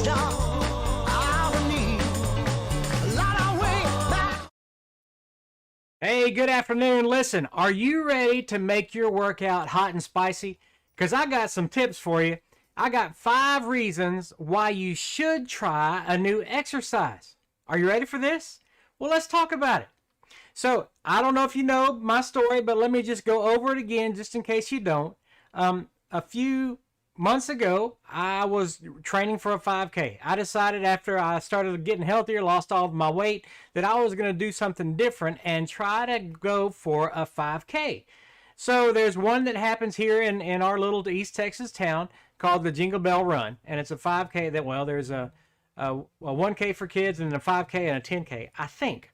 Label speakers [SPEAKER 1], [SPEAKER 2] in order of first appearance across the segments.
[SPEAKER 1] stop. I would need a lot of way back.
[SPEAKER 2] Hey, good afternoon. Listen, are you ready to make your workout hot and spicy? Because I got some tips for you. I got 5 reasons why you should try a new exercise. Are you ready for this? Well, let's talk about it. So, I don't know if you know my story, but let me just go over it again just in case you don't. A few months ago, I was training for a 5K. I decided after I started getting healthier, lost all of my weight, that I was going to do something different and try to go for a 5K. So there's one that happens here in our little East Texas town called the Jingle Bell Run. And it's a 5K that, well, there's a 1K for kids and a 5K and a 10K, I think.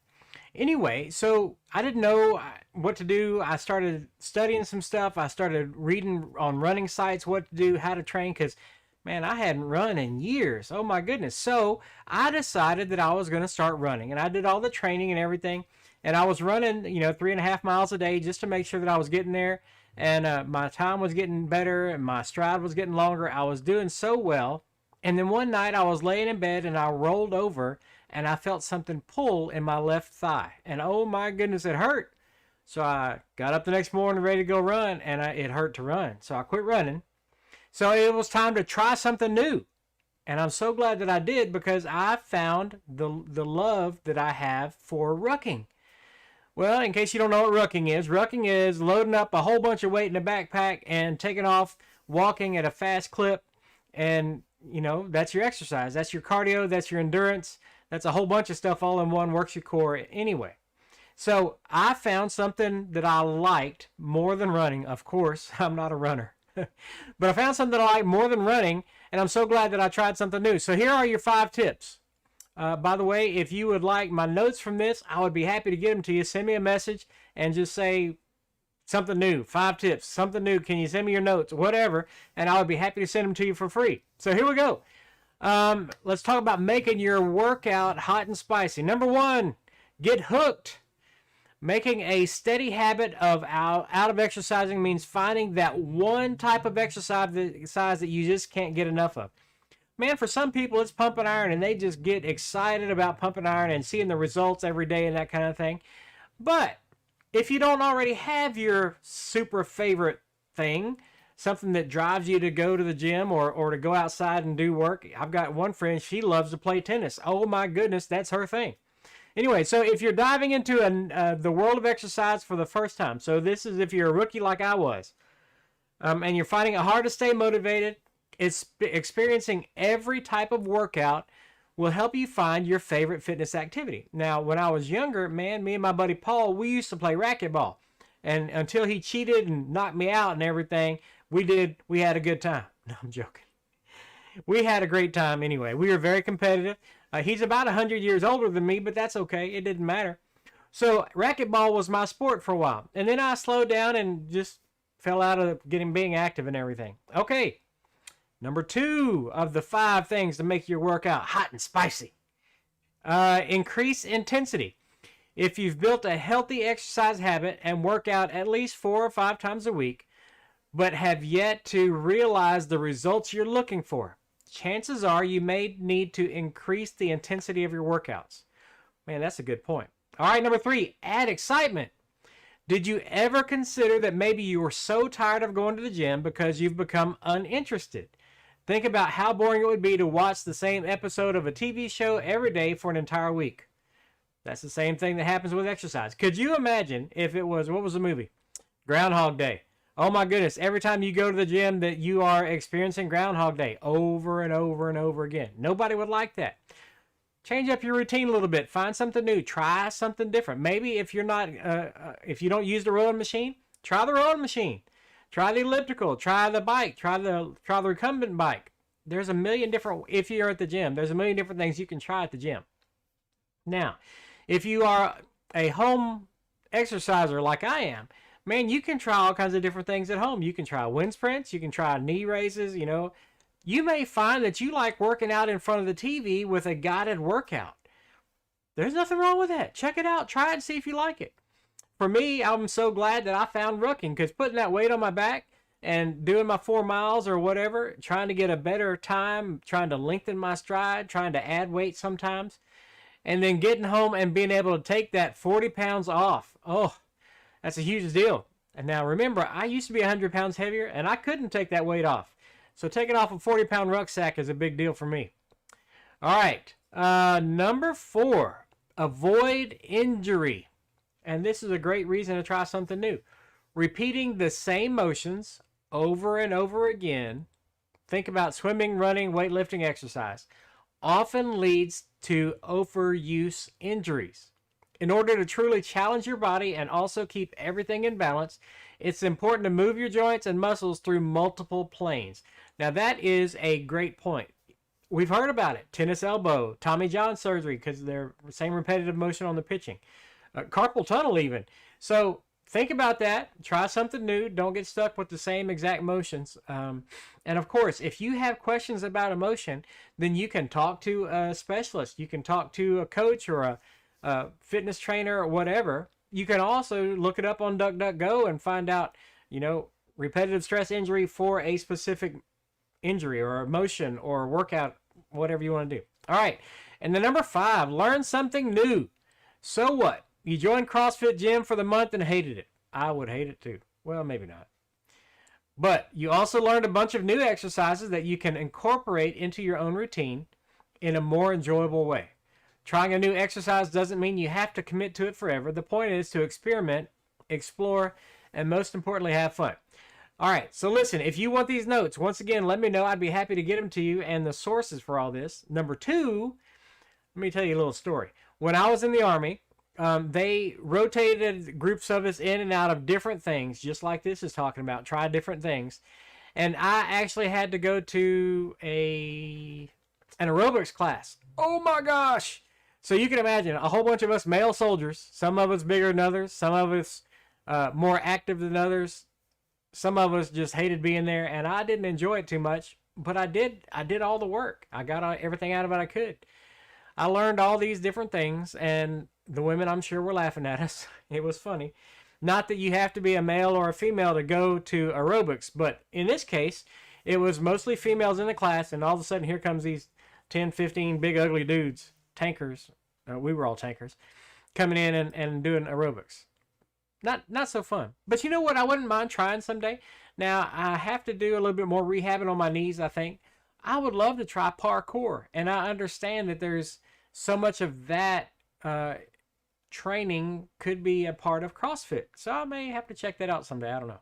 [SPEAKER 2] Anyway, so I didn't know what to do. I started studying some stuff. I started reading on running sites what to do, how to train, because, man, I hadn't run in years. Oh, my goodness. So I decided that I was going to start running, and I did all the training and everything, and I was running, 3.5 miles a day just to make sure that I was getting there, and my time was getting better, and my stride was getting longer. I was doing so well, and then one night I was laying in bed, and I rolled over, and I felt something pull in my left thigh. And oh my goodness, it hurt. So I got up the next morning ready to go run, and it hurt to run. So I quit running. So it was time to try something new. And I'm so glad that I did, because I found the love that I have for rucking. Well, in case you don't know what rucking is loading up a whole bunch of weight in a backpack and taking off walking at a fast clip. And, that's your exercise. That's your cardio. That's your endurance. That's a whole bunch of stuff all in one, works your core anyway. So I found something that I liked more than running. Of course, I'm not a runner. But I found something I liked more than running, and I'm so glad that I tried something new. So here are your 5 tips. By the way, if you would like my notes from this, I would be happy to get them to you. Send me a message and just say something new, 5 tips, something new. Can you send me your notes, whatever, and I would be happy to send them to you for free. So here we go. Let's talk about making your workout hot and spicy. Number 1, get hooked. Making a steady habit of out of exercising means finding that one type of exercise that you just can't get enough of. Man, for some people, it's pumping iron, and they just get excited about pumping iron and seeing the results every day and that kind of thing. But if you don't already have your super favorite thing, something that drives you to go to the gym or to go outside and do work. I've got one friend, she loves to play tennis. Oh my goodness, that's her thing. Anyway, so if you're diving into the world of exercise for the first time, so this is if you're a rookie like I was, and you're finding it hard to stay motivated, experiencing every type of workout will help you find your favorite fitness activity. Now, when I was younger, man, me and my buddy Paul, we used to play racquetball. And until he cheated and knocked me out and everything, we had a good time. No, I'm joking. We had a great time anyway. We were very competitive. He's about 100 years older than me, but that's okay. It didn't matter. So racquetball was my sport for a while. And then I slowed down and just fell out of being active and everything. Okay. Number 2 of the 5 things to make your workout hot and spicy. Increase intensity. If you've built a healthy exercise habit and work out at least 4 or 5 times a week, but have yet to realize the results you're looking for, chances are you may need to increase the intensity of your workouts. Man, that's a good point. All right, number 3, add excitement. Did you ever consider that maybe you were so tired of going to the gym because you've become uninterested? Think about how boring it would be to watch the same episode of a TV show every day for an entire week. That's the same thing that happens with exercise. Could you imagine if it was, what was the movie? Groundhog Day. Oh my goodness, every time you go to the gym that you are experiencing Groundhog Day over and over and over again. Nobody would like that. Change up your routine a little bit. Find something new. Try something different. Maybe if you're not, if you don't use the rowing machine, try the rowing machine. Try the elliptical. Try the bike. Try the recumbent bike. There's a million different, if you're at the gym, there's a million different things you can try at the gym. Now, if you are a home exerciser like I am, man, you can try all kinds of different things at home. You can try wind sprints. You can try knee raises, You may find that you like working out in front of the TV with a guided workout. There's nothing wrong with that. Check it out. Try it and see if you like it. For me, I'm so glad that I found rucking, because putting that weight on my back and doing my 4 miles or whatever, trying to get a better time, trying to lengthen my stride, trying to add weight sometimes, and then getting home and being able to take that 40 pounds off. Oh, that's a huge deal. And now remember, I used to be 100 pounds heavier, and I couldn't take that weight off. So taking off a 40-pound rucksack is a big deal for me. All right, number 4, avoid injury. And this is a great reason to try something new. Repeating the same motions over and over again, think about swimming, running, weightlifting, exercise, often leads to overuse injuries. In order to truly challenge your body and also keep everything in balance, it's important to move your joints and muscles through multiple planes. Now that is a great point. We've heard about it. Tennis elbow, Tommy John surgery, because they're the same repetitive motion on the pitching. Carpal tunnel even. So think about that. Try something new. Don't get stuck with the same exact motions. And of course, if you have questions about a motion, then you can talk to a specialist. You can talk to a coach or a fitness trainer or whatever. You can also look it up on DuckDuckGo and find out, repetitive stress injury for a specific injury or emotion or workout, whatever you want to do. All right. And the number 5, learn something new. So what? You joined CrossFit Gym for the month and hated it. I would hate it too. Well, maybe not. But you also learned a bunch of new exercises that you can incorporate into your own routine in a more enjoyable way. Trying a new exercise doesn't mean you have to commit to it forever. The point is to experiment, explore, and most importantly, have fun. All right, so listen, if you want these notes, once again, let me know. I'd be happy to get them to you and the sources for all this. Number 2, let me tell you a little story. When I was in the Army, they rotated groups of us in and out of different things, just like this is talking about, try different things. And I actually had to go to an aerobics class. Oh my gosh! So you can imagine a whole bunch of us male soldiers, some of us bigger than others, some of us more active than others. Some of us just hated being there, and I didn't enjoy it too much, but I did all the work. I got everything out of it I could. I learned all these different things, and the women, I'm sure, were laughing at us. It was funny. Not that you have to be a male or a female to go to aerobics, but in this case, it was mostly females in the class, and all of a sudden, here comes these 10, 15 big ugly dudes, tankers. We were all tankers, coming in and doing aerobics. Not so fun. But you know what? I wouldn't mind trying someday. Now, I have to do a little bit more rehabbing on my knees, I think. I would love to try parkour, and I understand that there's so much of that training could be a part of CrossFit. So I may have to check that out someday. I don't know.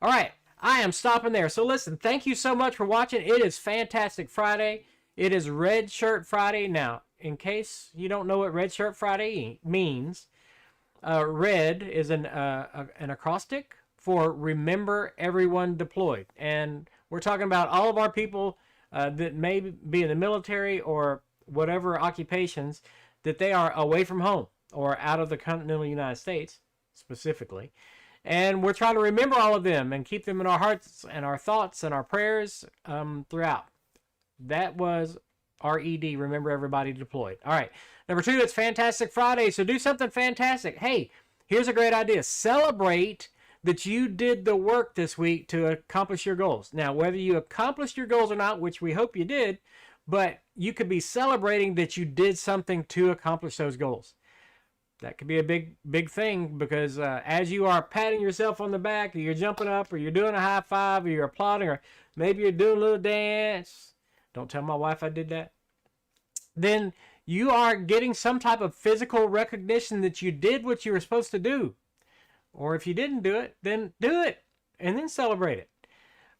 [SPEAKER 2] All right. I am stopping there. So listen, thank you so much for watching. It is Fantastic Friday. It is Red Shirt Friday. Now, in case you don't know what Red Shirt Friday means, red is an acrostic for Remember Everyone Deployed. And we're talking about all of our people that may be in the military or whatever occupations, that they are away from home or out of the continental United States specifically. And we're trying to remember all of them and keep them in our hearts and our thoughts and our prayers throughout. That was RED, Remember Everybody Deployed. All right. Number 2, it's Fantastic Friday, so do something fantastic. Hey, here's a great idea. Celebrate that you did the work this week to accomplish your goals. Now, whether you accomplished your goals or not, which we hope you did, but you could be celebrating that you did something to accomplish those goals. That could be a big thing, because as you are patting yourself on the back, or you're jumping up, or you're doing a high five, or you're applauding, or maybe you're doing a little dance. Don't tell my wife I did that. Then you are getting some type of physical recognition that you did what you were supposed to do. Or if you didn't do it, then do it and then celebrate it.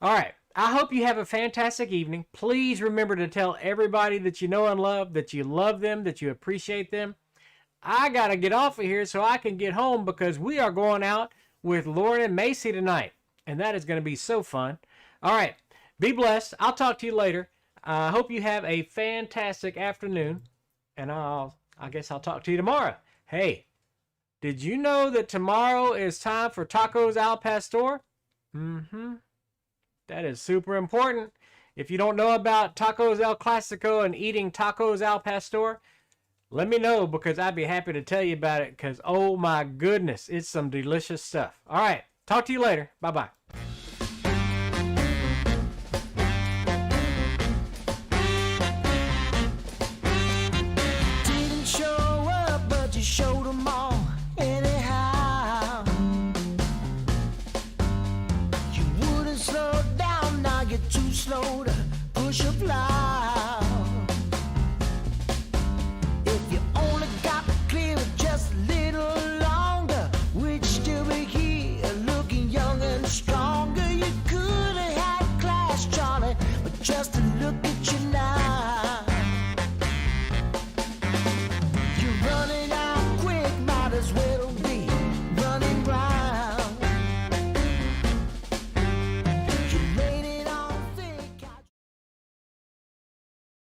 [SPEAKER 2] All right. I hope you have a fantastic evening. Please remember to tell everybody that you know and love that you love them, that you appreciate them. I got to get off of here so I can get home, because we are going out with Lauren and Macy tonight, and that is going to be so fun. All right. Be blessed. I'll talk to you later. I hope you have a fantastic afternoon, and I guess I'll talk to you tomorrow. Hey, did you know that tomorrow is time for Tacos Al Pastor? That is super important. If you don't know about Tacos El Clasico and eating Tacos Al Pastor, let me know, because I'd be happy to tell you about it, because, oh my goodness, it's some delicious stuff. All right. Talk to you later. Bye-bye.
[SPEAKER 1] too slow to push up